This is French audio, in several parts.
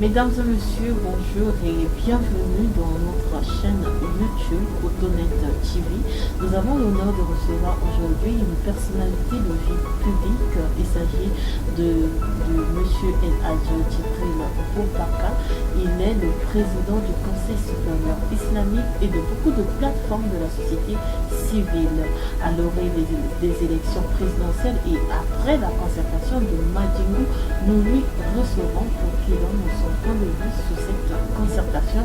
Mesdames et messieurs, bonjour et bienvenue dans notre chaîne YouTube Autonet TV. Nous avons l'honneur de recevoir aujourd'hui une personnalité de vie publique. Il s'agit de monsieur El Hadji Djibril Boubacar. Il est le président du Conseil supérieur islamique et de beaucoup de plateformes de la société civile. À l'orée des élections présidentielles et après la concertation de Madingou, nous lui recevrons pour qu'il donne son point de vue sur cette concertation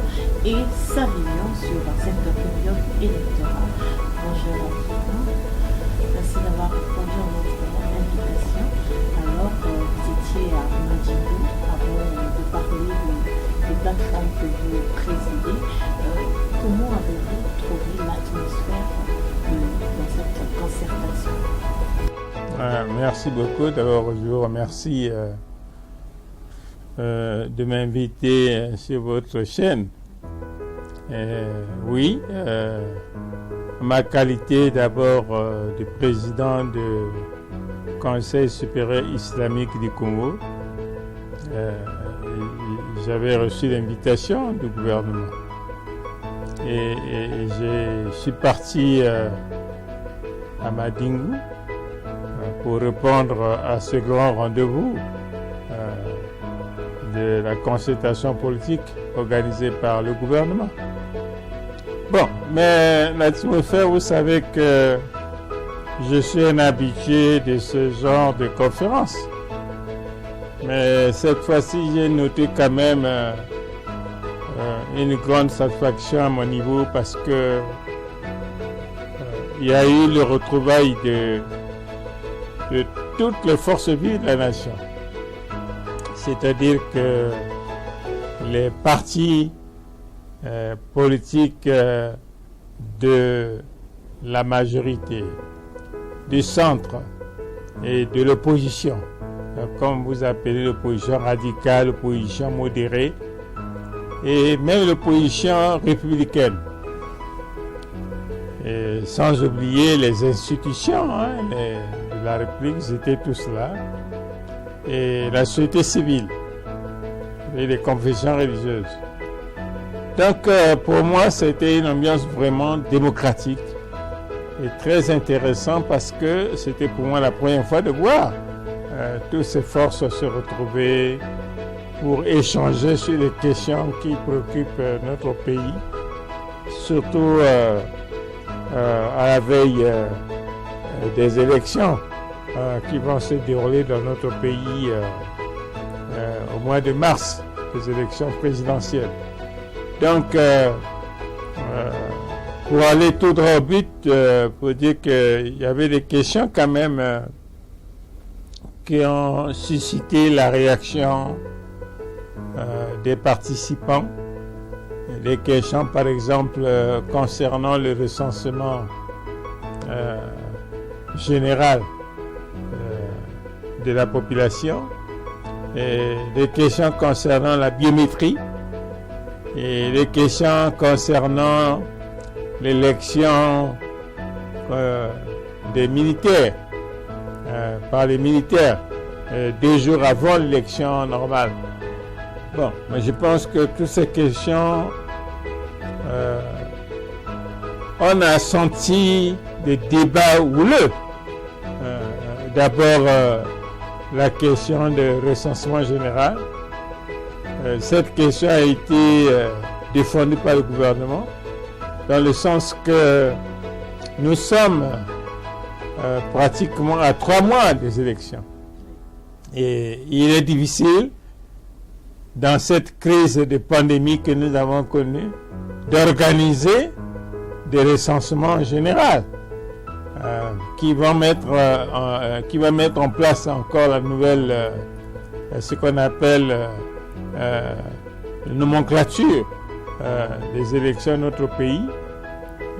et sa vision sur cette période électorale. Bonjour à tous. Merci d'avoir répondu à notre invitation. Alors, vous étiez à Madingou avant de parler des plateformes que vous présidez. Comment avez-vous trouvé l'atmosphère dans cette concertation? Merci beaucoup. D'abord, je vous remercie de m'inviter sur votre chaîne. Oui, ma qualité d'abord de président du Conseil supérieur islamique du Congo, j'avais reçu l'invitation du gouvernement et je suis parti à Madingou pour répondre à ce grand rendez-vous de la concertation politique organisée par le gouvernement. Bon, mais l'atmosphère, vous savez que je suis un habitué de ce genre de conférence. Mais cette fois-ci, j'ai noté quand même une grande satisfaction à mon niveau parce que il y a eu le retrouvail de toutes les forces vives de la nation. C'est-à-dire que les partis politiques de la majorité, du centre et de l'opposition, comme vous appelez l'opposition radicale, l'opposition modérée, et même l'opposition républicaine. Et sans oublier les institutions de la République, ils étaient tous là. Et la société civile et les confessions religieuses. Donc pour moi, c'était une ambiance vraiment démocratique et très intéressante parce que c'était pour moi la première fois de voir toutes ces forces se retrouver pour échanger sur les questions qui préoccupent notre pays, surtout à la veille des élections qui vont se dérouler dans notre pays au mois de mars, les élections présidentielles. Donc, pour aller tout droit au but, pour dire qu'il y avait des questions quand même qui ont suscité la réaction des participants. Des questions, par exemple, concernant le recensement général de la population, et des questions concernant la biométrie et des questions concernant l'élection des militaires par les militaires 2 jours avant l'élection normale. Bon, mais je pense que toutes ces questions, on a senti des débats houleux. D'abord, la question de recensement général. Cette question a été défendue par le gouvernement dans le sens que nous sommes pratiquement à 3 mois des élections. Et il est difficile, dans cette crise de pandémie que nous avons connue, d'organiser des recensements généraux qui va mettre en place encore la nouvelle, ce qu'on appelle nomenclature des élections dans notre pays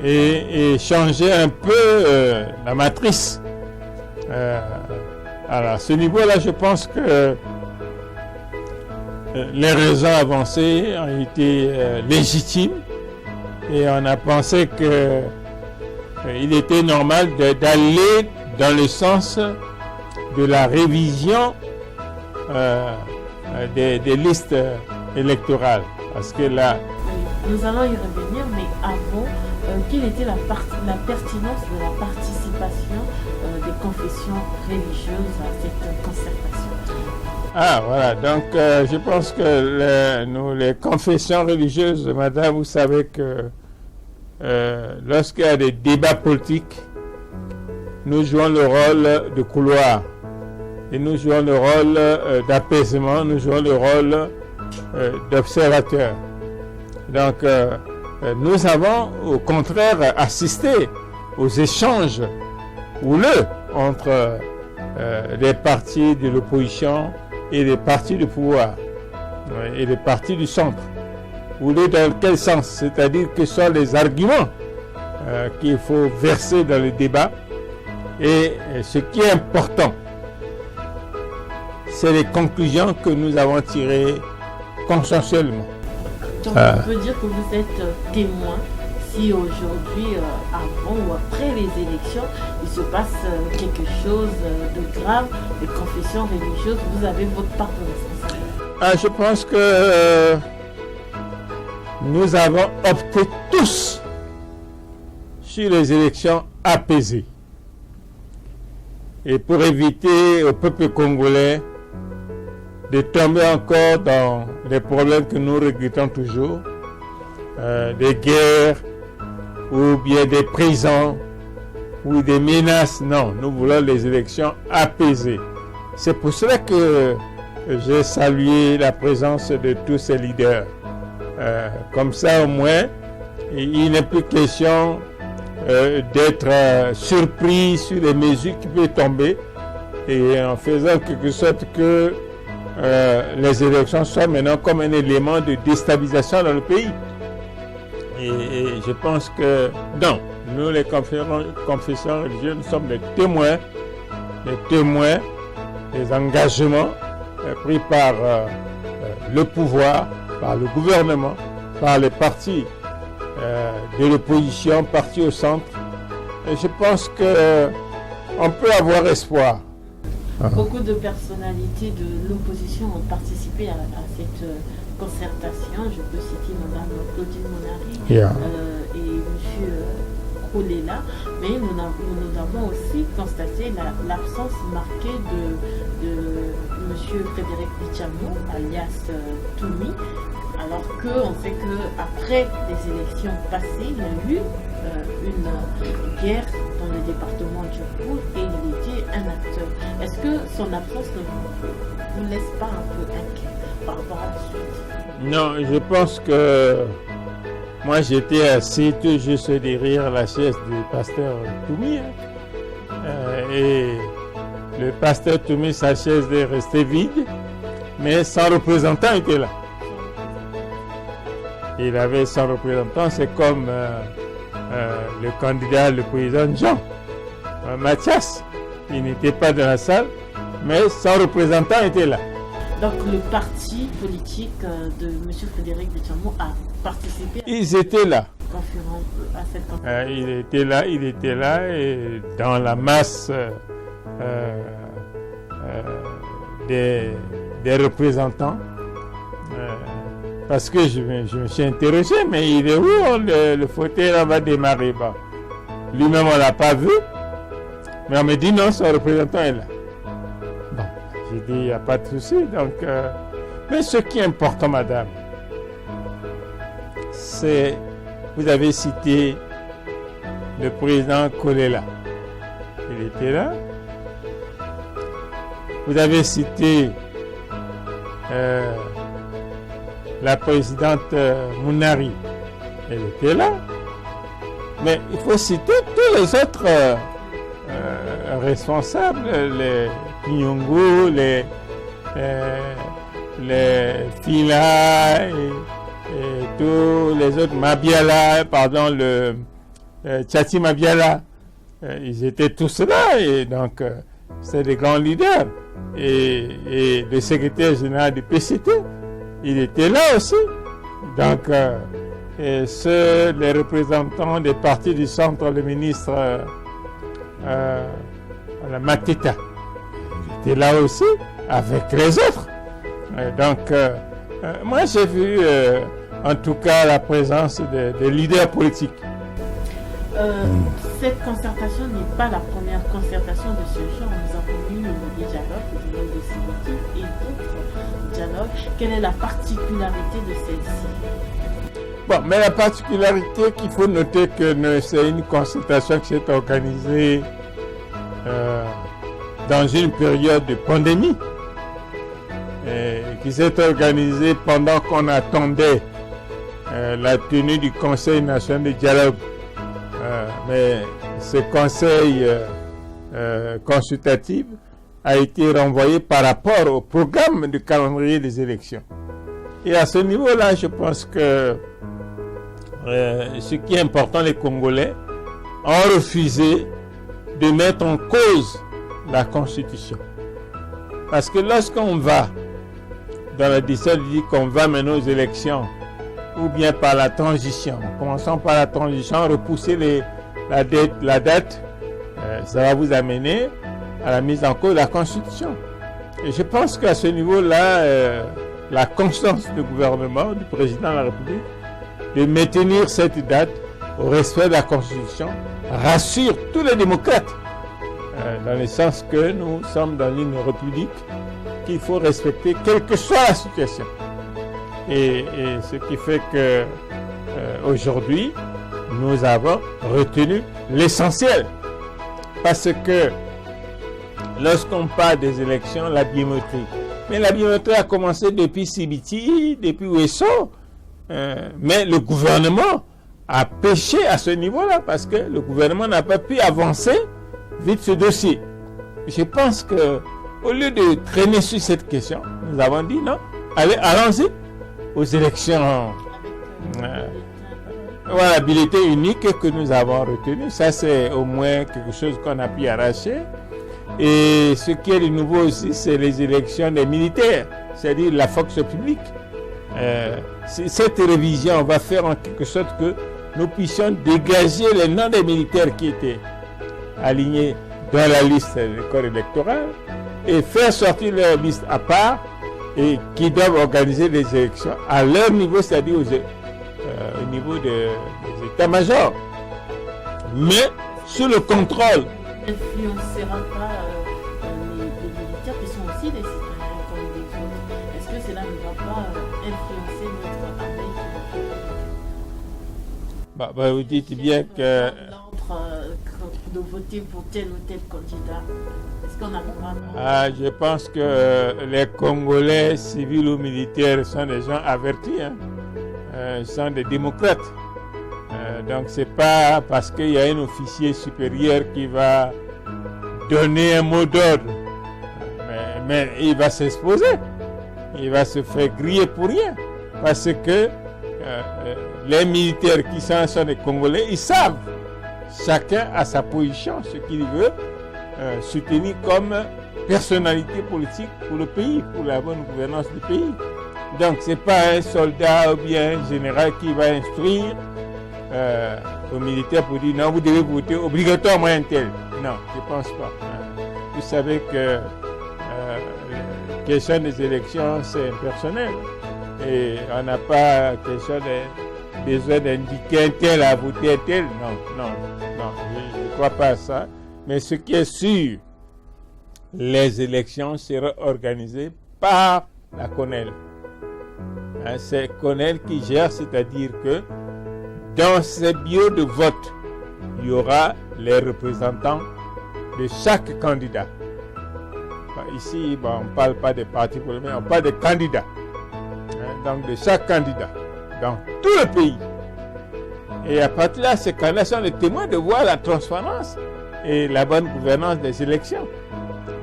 et changer un peu la matrice. Alors, à ce niveau-là, je pense que les raisons avancées ont été légitimes et on a pensé que il était normal d'aller dans le sens de la révision des listes électorale. Parce que là... Oui, nous allons y revenir, mais avant, quelle était la pertinence de la participation des confessions religieuses à cette concertation? Ah, voilà. Donc, je pense que nous, les confessions religieuses, madame, vous savez que lorsqu'il y a des débats politiques, nous jouons le rôle de couloir. Et nous jouons le rôle d'apaisement, nous jouons le rôle d'observateur. Donc, nous avons au contraire assisté aux échanges houleux entre les partis de l'opposition et les partis du pouvoir et les partis du centre. Houleux dans quel sens? C'est-à-dire que ce sont les arguments qu'il faut verser dans le débat. Et ce qui est important, c'est les conclusions que nous avons tirées consensuellement. Donc on peut dire que vous êtes témoin si aujourd'hui, avant ou après les élections, il se passe quelque chose de grave, des confessions religieuses, vous avez votre part de responsabilité. Je pense que nous avons opté tous sur les élections apaisées. Et pour éviter au peuple congolais de tomber encore dans les problèmes que nous regrettons toujours, des guerres ou bien des prisons ou des menaces. Non, nous voulons les élections apaisées. C'est pour cela que j'ai salué la présence de tous ces leaders. Comme ça au moins, il n'est plus question d'être surpris sur les mesures qui peuvent tomber et en faisant quelque sorte que les élections soient maintenant comme un élément de déstabilisation dans le pays. Et je pense que non, nous les confessions religieuses, nous sommes des témoins des engagements pris par le pouvoir, par le gouvernement, par les partis de l'opposition, partis au centre. Et je pense qu'on peut avoir espoir. Beaucoup de personnalités de l'opposition ont participé à cette concertation. Je peux citer Mme Claudine Monari et M. Kolela, mais nous avons aussi constaté l'absence marquée de M. Frédéric Bichamo, alias Toumi, alors qu'on sait qu'après les élections passées, il y a eu une guerre dans le département du Pôle et il était un acteur. Est-ce que son absence ne vous laisse pas un peu inquiet par rapport à la suite? Non, je pense que moi j'étais assis tout juste derrière la chaise du pasteur Toumi. Et le pasteur Toumi, sa chaise est restée vide, mais son représentant était là. Il avait son représentant, c'est comme le candidat, le président Jean Mathias. Il n'était pas dans la salle, mais son représentant était là. Donc le parti politique de M. Frédéric Bichamo a participé Ils étaient là. À cette conférence. Il était là et dans la masse des représentants. Parce que je me suis interrogé, mais il est où le fauteuil là va démarrer? Bon. Lui-même, on ne l'a pas vu, mais on me dit non, son représentant est là. Bon, j'ai dit, il n'y a pas de souci. Donc, mais ce qui est important, madame, c'est, vous avez cité le président Kolela. Il était là. Vous avez cité la présidente Mounari, elle était là. Mais il faut citer tous les autres responsables, les Kinyongo, les Fila et tous les autres, Mabiala, pardon, le Tchati Mabiala. Ils étaient tous là et donc c'est des grands leaders. Et le secrétaire général du PCT, il était là aussi. Donc, les représentants des partis du centre, le ministre la Mateta, il était là aussi avec les autres. Donc, Moi, j'ai vu en tout cas la présence des leaders politiques. Cette concertation n'est pas la première concertation de ce genre. Nous avons eu des dialogues, le dialogue de Sénétique et d'autres dialogues. Quelle est la particularité de celle-ci? Bon, mais la particularité qu'il faut noter que c'est une concertation qui s'est organisée dans une période de pandémie, et qui s'est organisée pendant qu'on attendait la tenue du Conseil national de dialogue. Mais ce conseil consultatif a été renvoyé par rapport au programme du calendrier des élections. Et à ce niveau-là, je pense que ce qui est important, les Congolais ont refusé de mettre en cause la Constitution. Parce que lorsqu'on va dans la décision, dit qu'on va mener aux élections, ou bien par la transition, commençons par la transition, repousser la date, ça va vous amener à la mise en cause de la Constitution. Et je pense qu'à ce niveau-là, la constance du gouvernement, du président de la République, de maintenir cette date au respect de la Constitution, rassure tous les démocrates, dans le sens que nous sommes dans une république qu'il faut respecter, quelle que soit la situation. Et ce qui fait que aujourd'hui, nous avons retenu l'essentiel. Parce que lorsqu'on parle des élections, la biométrie, mais la biométrie a commencé depuis CBT, depuis Ouesso, mais le gouvernement a péché à ce niveau-là parce que le gouvernement n'a pas pu avancer vite ce dossier. Je pense que au lieu de traîner sur cette question, nous avons dit non, allons-y aux élections. Voilà, bulletin unique que nous avons retenu. Ça, c'est au moins quelque chose qu'on a pu arracher. Et ce qui est de nouveau aussi, c'est les élections des militaires, c'est-à-dire la fonction publique. Cette révision va faire en quelque sorte que nous puissions dégager les noms des militaires qui étaient alignés dans la liste du corps électoral et faire sortir leur liste à part et qui doivent organiser les élections à leur niveau, c'est-à-dire au niveau des états-majors. Mais sous le contrôle. N'influencera pas les militaires qui sont aussi des citoyens comme les autres. Est-ce que cela ne va pas influencer notre armée? Bah, vous dites bien que de voter pour tel ou tel candidat. Est-ce qu'on arrivera? Je pense que les Congolais, civils ou militaires, sont des gens avertis, sont des démocrates. Donc c'est pas parce qu'il y a un officier supérieur qui va donner un mot d'ordre, mais il va s'exposer, il va se faire griller pour rien, parce que les militaires qui sont des Congolais, ils savent, chacun a sa position, ce qu'il veut soutenir comme personnalité politique pour le pays, pour la bonne gouvernance du pays. Donc c'est pas un soldat ou bien un général qui va instruire aux militaires pour dire non, vous devez voter obligatoirement un tel. Non, je ne pense pas. Vous savez que la question des élections, c'est impersonnel. Et on n'a pas besoin d'indiquer un tel à voter un tel. Non, je ne crois pas à ça. Mais ce qui est sûr, les élections seront organisées par la CONEL. C'est CONEL qui gère, c'est-à-dire que dans ces bureaux de vote, il y aura les représentants de chaque candidat. Ici, on ne parle pas des partis politiques, on parle des candidats. Donc de chaque candidat, dans tout le pays. Et à partir de là, ces candidats sont les témoins de voir la transparence et la bonne gouvernance des élections.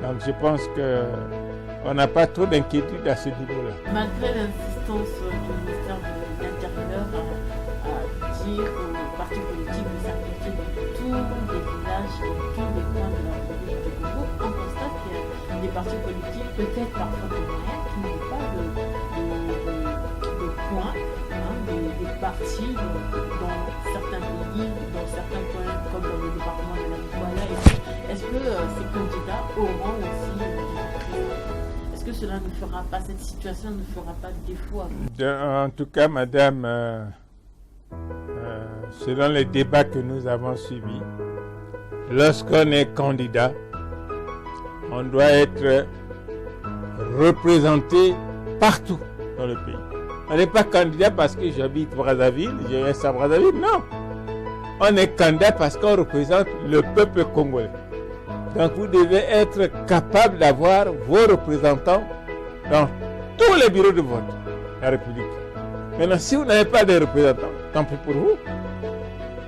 Donc je pense qu'on n'a pas trop d'inquiétude à ce niveau-là. Malgré l'insistance du ministère de l'Intérieur à dire aux partis politiques de s'impliquer dans tous les villages, dans tous les coins de la République du Congo, on constate qu'il y a des partis politiques, peut-être parfois de moyens, qui n'ont pas de points, des partis dans certains pays, dans certains coins, comme dans le département de la Nicoya. Est-ce que ces candidats auront aussi des représentants? Est-ce Est-ce que cela ne fera pas, cette situation ne fera pas défaut à vous? En tout cas, madame, selon les débats que nous avons suivis, lorsqu'on est candidat, on doit être représenté partout dans le pays. On n'est pas candidat parce que j'habite Brazzaville, je reste à Brazzaville, non. On est candidat parce qu'on représente le peuple congolais. Donc vous devez être capable d'avoir vos représentants dans tous les bureaux de vote de la République. Maintenant, si vous n'avez pas de représentants, tant pis pour vous.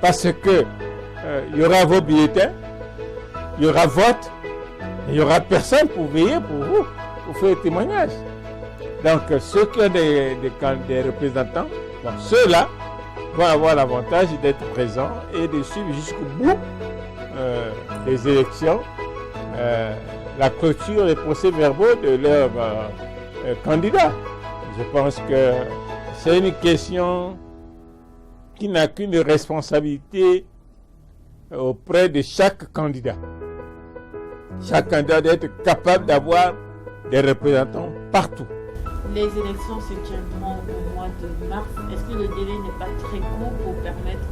Parce que il y aura vos bulletins, il y aura vote, il n'y aura personne pour veiller pour vous, pour faire témoignage. Donc ceux qui ont des représentants, bon, ceux-là vont avoir l'avantage d'être présents et de suivre jusqu'au bout des élections, la clôture des procès-verbaux de leurs candidats. Je pense que c'est une question qui n'a qu'une responsabilité auprès de chaque candidat. Chaque candidat doit être capable d'avoir des représentants partout. Les élections se tiendront au mois de mars. Est-ce que le délai n'est pas très court pour permettre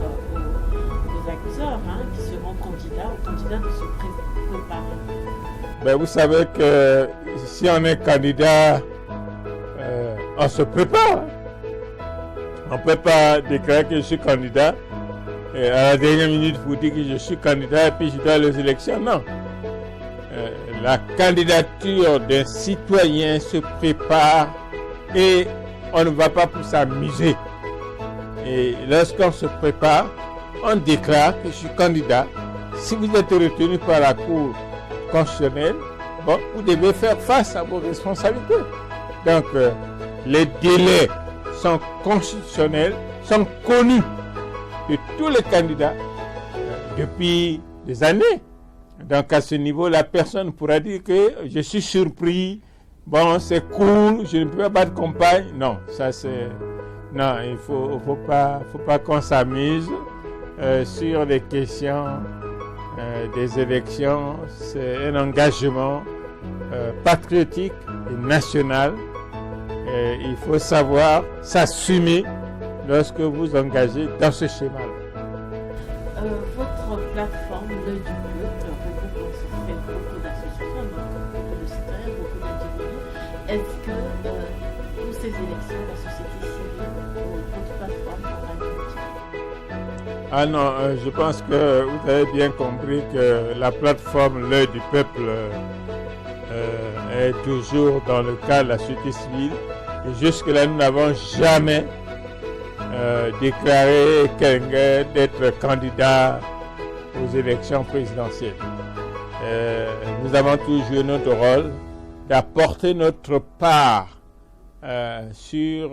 aux acteurs qui seront candidats de se préparer? Ben, vous savez que si on est candidat, on se prépare. On ne peut pas déclarer que je suis candidat et à la dernière minute vous dire que je suis candidat et puis je dois aller aux élections. Non. La candidature d'un citoyen se prépare et on ne va pas pour s'amuser. Et lorsqu'on se prépare, on déclare que je suis candidat. Si vous êtes retenu par la Cour constitutionnelle, bon, vous devez faire face à vos responsabilités. Donc, les délais sont constitutionnels, sont connus de tous les candidats depuis des années. Donc à ce niveau, la personne pourra dire que je suis surpris, bon c'est cool, je ne peux pas de campagne. Non, ça c'est... Non, il faut pas qu'on s'amuse sur les questions des élections. C'est un engagement patriotique et national. Et il faut savoir s'assumer lorsque vous engagez dans ce schéma-là. Votre plateforme, l'œil du peuple, regroupe beaucoup d'associations, beaucoup de citoyens, beaucoup d'individus. Est-ce que pour ces élections, la société civile ou votre plateforme aura une... Ah non, je pense que vous avez bien compris que la plateforme l'œil du peuple est toujours dans le cadre de la société civile. Et jusque-là, nous n'avons jamais déclaré quelqu'un d'être candidat aux élections présidentielles. Nous avons toujours notre rôle d'apporter notre part sur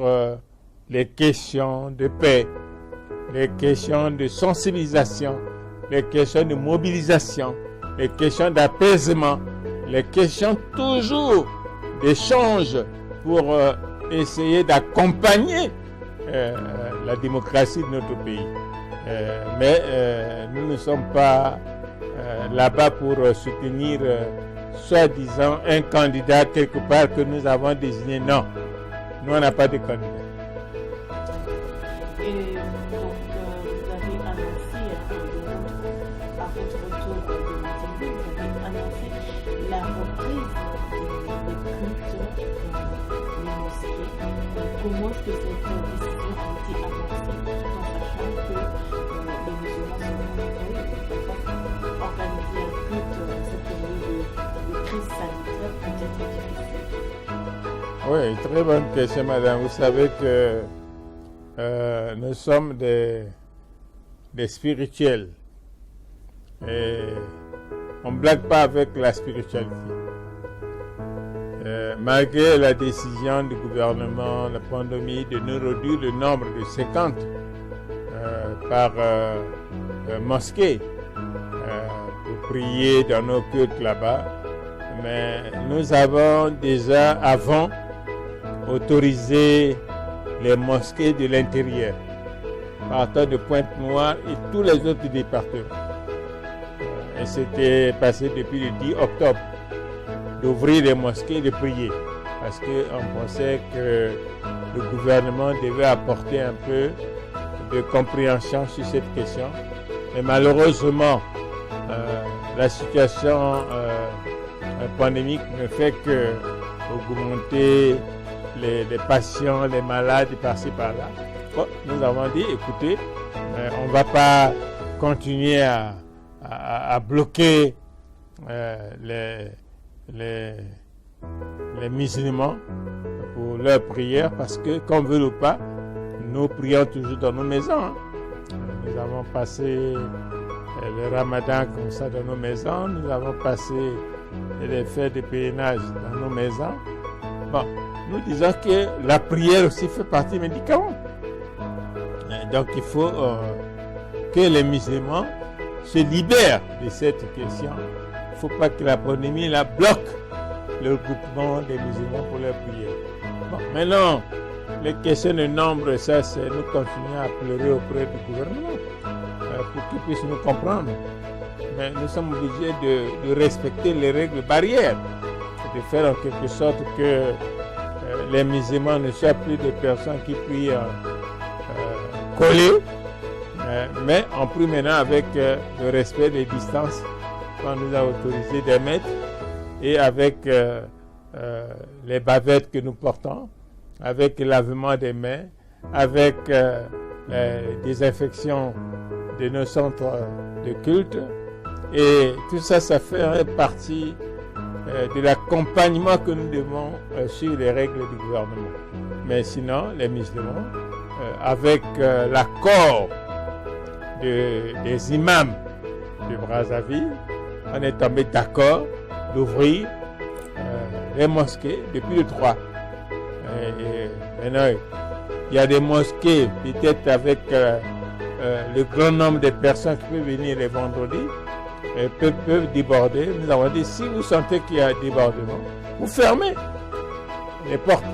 les questions de paix, les questions de sensibilisation, les questions de mobilisation, les questions d'apaisement, les questions toujours d'échange pour essayer d'accompagner la démocratie de notre pays. Mais nous ne sommes pas là-bas pour soutenir soi-disant un candidat quelque part que nous avons désigné. Non, nous on n'a pas de candidat. Et donc vous avez annoncé à votre retour de meeting, vous avez annoncé la reprise des cultes, les mosquées. Comment est-ce que cette décision a été annoncée, tout en sachant que les musulmans sont nombreux et ne peuvent pas organiser un culte dans cette période de crise sanitaire peut-être difficile? Oui, très bonne question, madame. Vous savez que nous sommes des spirituels et on ne blague pas avec la spiritualité. Malgré la décision du gouvernement, la pandémie, de nous réduire le nombre de 50 par mosquée pour prier dans nos cultes là-bas, mais nous avons déjà avant autorisé les mosquées de l'intérieur, partant de Pointe-Noire et tous les autres départements. Et c'était passé depuis le 10 octobre d'ouvrir les mosquées et de prier. parce qu'on pensait que le gouvernement devait apporter un peu de compréhension sur cette question. Mais malheureusement, la situation pandémique ne fait que augmenter les patients, les malades par-ci par-là. Bon, nous avons dit, écoutez, on ne va pas continuer à bloquer les musulmans pour leurs prières parce que, qu'on veut ou pas, nous prions toujours dans nos maisons. Hein. Nous avons passé le ramadan comme ça dans nos maisons, nous avons passé les fêtes de pèlerinage dans nos maisons. Bon, nous disons que la prière aussi fait partie des médicaments. Donc il faut que les musulmans se libèrent de cette question. Il ne faut pas que la pandémie la bloque le regroupement des musulmans pour leur prière. Bon, maintenant, les questions de nombre, ça c'est nous continuer à pleurer auprès du gouvernement pour qu'ils puissent nous comprendre. Mais nous sommes obligés de respecter les règles barrières, de faire en quelque sorte que les musulmans ne soient plus des personnes qui prient collées, mais on prie maintenant avec le respect des distances qu'on nous a autorisé d'émettre et avec les bavettes que nous portons, avec le lavement des mains, avec la désinfection de nos centres de culte. Et tout ça, ça fait partie de l'accompagnement que nous devons suivre les règles du gouvernement. Mais sinon, les musulmans, avec l'accord des imams de Brazzaville, on est tombé d'accord d'ouvrir les mosquées depuis le 3. Et maintenant, il y a des mosquées, peut-être avec le grand nombre de personnes qui peuvent venir les vendredis, peuvent déborder. Nous avons dit, si vous sentez qu'il y a un débordement, vous fermez les portes.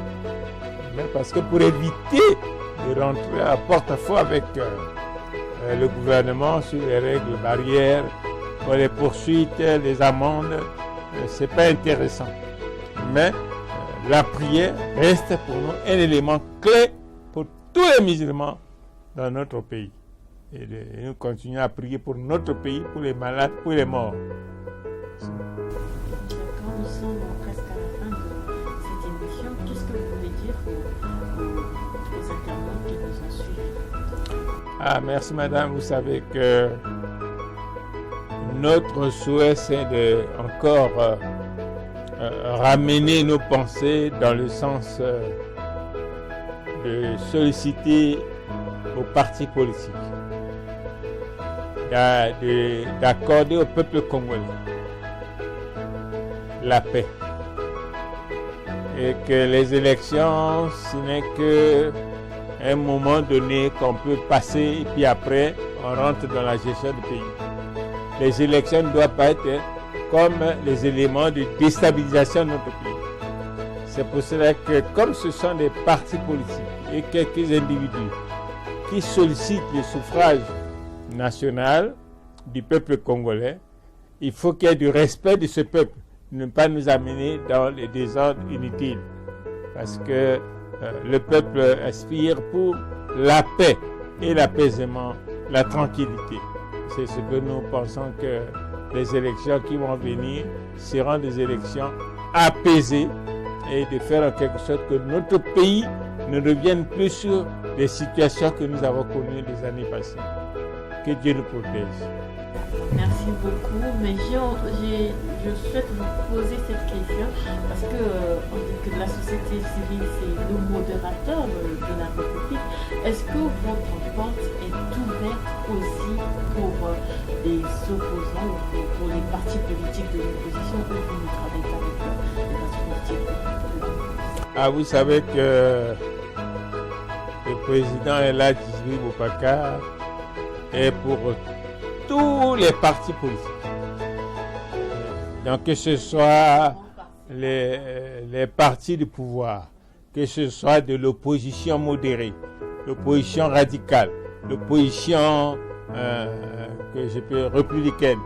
Mais parce que pour éviter de rentrer à porte-à-faux avec le gouvernement sur les règles barrières, pour les poursuites, les amendes, c'est pas intéressant. Mais la prière reste pour nous un élément clé pour tous les musulmans dans notre pays. Et nous continuons à prier pour notre pays, pour les malades, pour les morts. Quand nous sommes presque à la fin de cette émission, qu'est-ce que vous voulez dire aux internautes qui nous ont suivis? Ah, merci madame. Vous savez que notre souhait, c'est de encore ramener nos pensées dans le sens de solliciter aux partis politiques, d'accorder au peuple congolais la paix. Et que les élections, ce n'est qu'un moment donné qu'on peut passer et puis après, on rentre dans la gestion du pays. Les élections ne doivent pas être comme les éléments de déstabilisation de notre pays. C'est pour cela que comme ce sont des partis politiques et quelques individus qui sollicitent le suffrage national du peuple congolais, il faut qu'il y ait du respect de ce peuple, ne pas nous amener dans les désordres inutiles. Parce que le peuple aspire pour la paix et l'apaisement, la tranquillité. C'est ce que nous pensons que les élections qui vont venir seront des élections apaisées et de faire en quelque sorte que notre pays ne revienne plus sur les situations que nous avons connues les années passées. Que Dieu nous protège. Merci beaucoup, mais je souhaite vous poser cette question parce que on dit que la société civile c'est le modérateur de la République. Est-ce que votre porte est ouverte aussi pour les opposants ou pour les partis politiques de l'opposition ou vous ne travaillez pas avec les partis politiques? Ah, vous savez que le président Eladji Boubacar est pour tous les partis politiques. Donc que ce soit les partis du pouvoir, que ce soit de l'opposition modérée, l'opposition radicale, l'opposition républicaine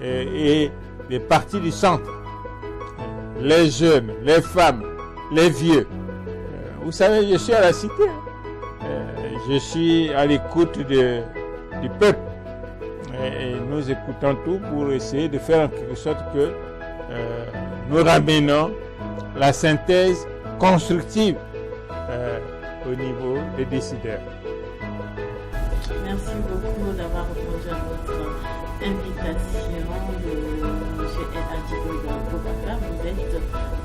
et les partis du centre, les jeunes, les femmes, les vieux. Vous savez, je suis à la cité. Je suis à l'écoute du peuple. Et nous écoutons tout pour essayer de faire en quelque sorte que nous ramenons la synthèse constructive au niveau des décideurs. Merci beaucoup d'avoir répondu à votre invitation de M. El Hadji Boubacar. Vous êtes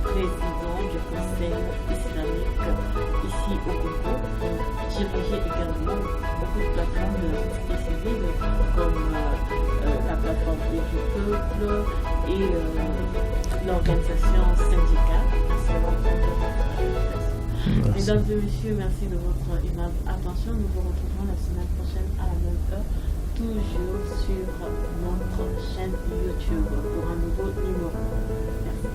président du Conseil islamique ici au Congo. Vous dirigez également beaucoup de plateformes de la société civile comme la plateforme du peuple et l'organisation syndicale. Merci d'avoir répondu à votre invitation. Mesdames et messieurs, merci de votre aimable attention. Nous vous retrouverons la semaine prochaine à la même heure, toujours sur notre chaîne YouTube pour un nouveau numéro. Merci.